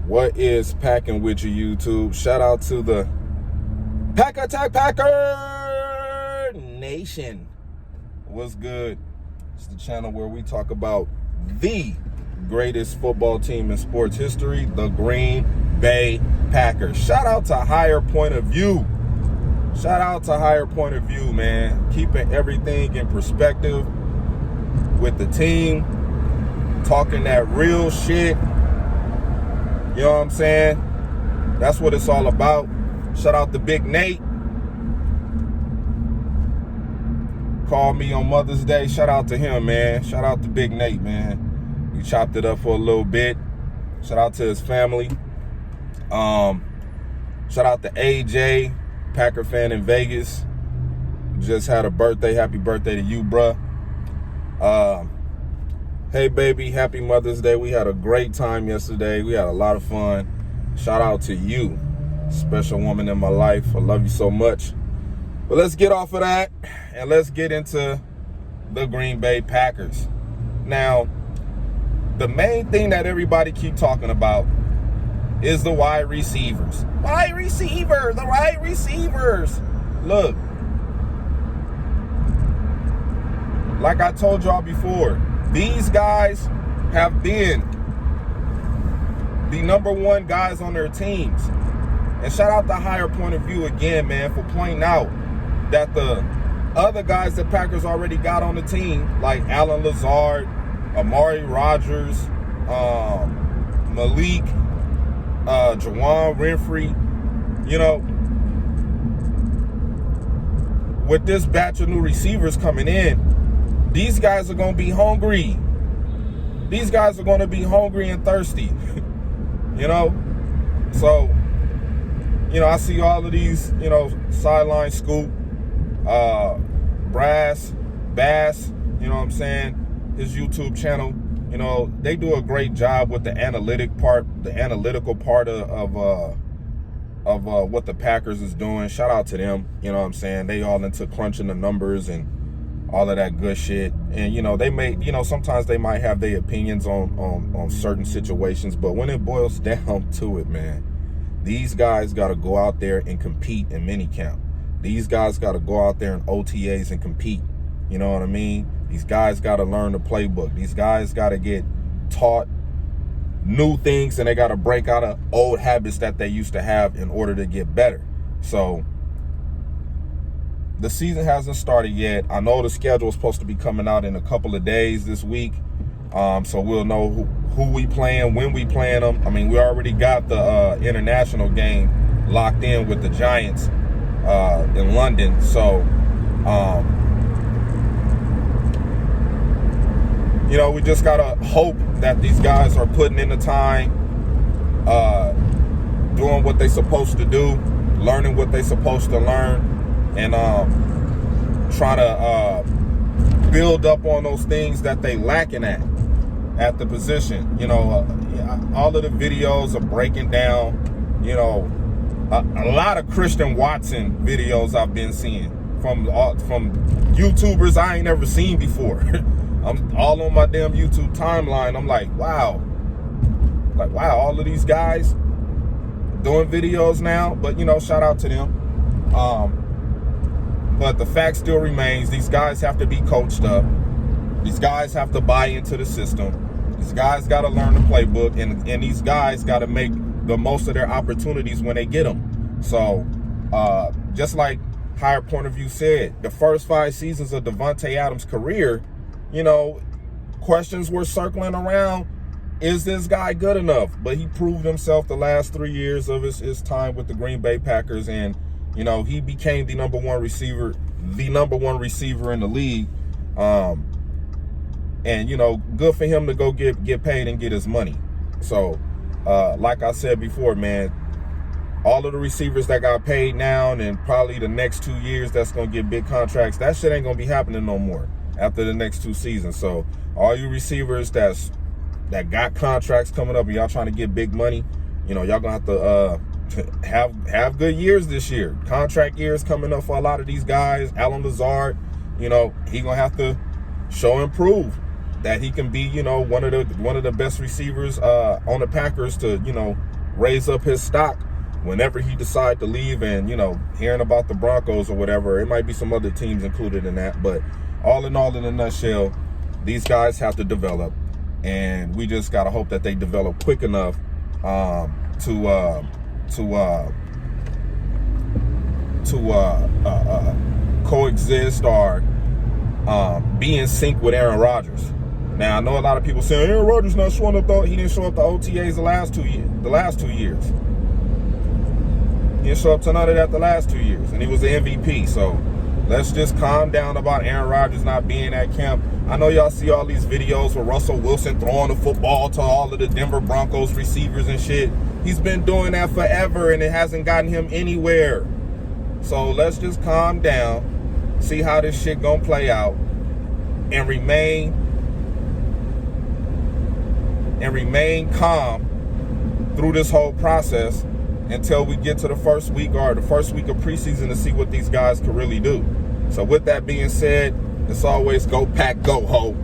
What is packing with you, YouTube? Shout out to the Pack Attack Packer Nation. What's good? It's the channel where we talk about the greatest football team in sports history, the Green Bay Packers. Shout out to Higher Point of View. Shout out to Higher Point of View, man. Keeping everything in perspective with the team. Talking that real shit. You know what I'm saying? That's what it's all about. Shout out to Big Nate. Called me on Mother's Day. Shout out to him, man. Shout out to Big Nate, man. We chopped it up for a little bit. Shout out to his family. Shout out to AJ, Packer fan in Vegas. Just had a birthday. Happy birthday to you, bruh. Hey, baby, happy Mother's Day. We had a great time yesterday. We had a lot of fun. Shout out to you, special woman in my life. I love you so much. But let's get off of that and let's get into the Green Bay Packers. Now, the main thing that everybody keep talking about is the wide receivers. The wide receivers. Look, like I told y'all before, these guys have been the number one guys on their teams. And shout out to Higher Point of View again, man, for pointing out that the other guys that Packers already got on the team, like Alan Lazard, Amari Rodgers, Malik, Jawan Renfrey, you know, with this batch of new receivers coming in, these guys are going to be hungry. These guys are going to be hungry and thirsty, you know? So, you know, I see all of these, you know, sideline scoop, Bass, you know what I'm saying? His YouTube channel, you know, they do a great job with the analytical part of what the Packers is doing. Shout out to them, you know what I'm saying? They all into crunching the numbers and all of that good shit. And, you know, they may, you know, sometimes they might have their opinions on certain situations, but when it boils down to it, man, these guys got to go out there and compete in minicamp. These guys got to go out there in OTAs and compete. You know what I mean? These guys got to learn the playbook. These guys got to get taught new things, and they got to break out of old habits that they used to have in order to get better. So the season hasn't started yet. I know the schedule is supposed to be coming out in a couple of days this week. So we'll know who we playing, when we playing them. I mean, we already got the international game locked in with the Giants in London. So, you know, we just got to hope that these guys are putting in the time, doing what they're supposed to do, learning what they're supposed to learn, and trying to build up on those things that they lacking at the position. You know, all of the videos are breaking down, you know, a lot of Christian Watson videos I've been seeing from YouTubers I ain't never seen before. I'm all on my damn YouTube timeline. I'm like, wow, all of these guys doing videos now. But, you know, shout out to them. But the fact still remains, these guys have to be coached up. These guys have to buy into the system. These guys got to learn the playbook, and these guys got to make the most of their opportunities when they get them. So, just like Higher Point of View said, the first 5 seasons of Davante Adams' career, you know, questions were circling around, is this guy good enough? But he proved himself the last 3 years of his time with the Green Bay Packers, and you know, he became the number one receiver in the league. And, you know, good for him to go get paid and get his money. So, like I said before, man, all of the receivers that got paid now and probably the next 2 years that's going to get big contracts, that shit ain't going to be happening no more after the next 2 seasons. So, all you receivers that got contracts coming up and y'all trying to get big money, you know, y'all going to have to have good years this year. Contract years coming up for a lot of these guys. Alan Lazard, you know, he gonna have to show and prove that he can be, you know, one of the best receivers on the Packers to, you know, raise up his stock whenever he decide to leave. And, you know, hearing about the Broncos or whatever, it might be some other teams included in that. But all in all, in a nutshell, these guys have to develop. And we just got to hope that they develop quick enough to coexist or be in sync with Aaron Rodgers. Now, I know a lot of people saying Aaron Rodgers not showing up, though. He didn't show up to OTAs the last 2 years. He didn't show up to none of that the last 2 years, and he was the MVP. So let's just calm down about Aaron Rodgers not being at camp. I know y'all see all these videos with Russell Wilson throwing the football to all of the Denver Broncos receivers and shit. He's been doing that forever, and it hasn't gotten him anywhere. So let's just calm down, see how this shit gonna play out, and remain calm through this whole process until we get to the first week of preseason to see what these guys can really do. So with that being said, as always, go Pack, go Ho.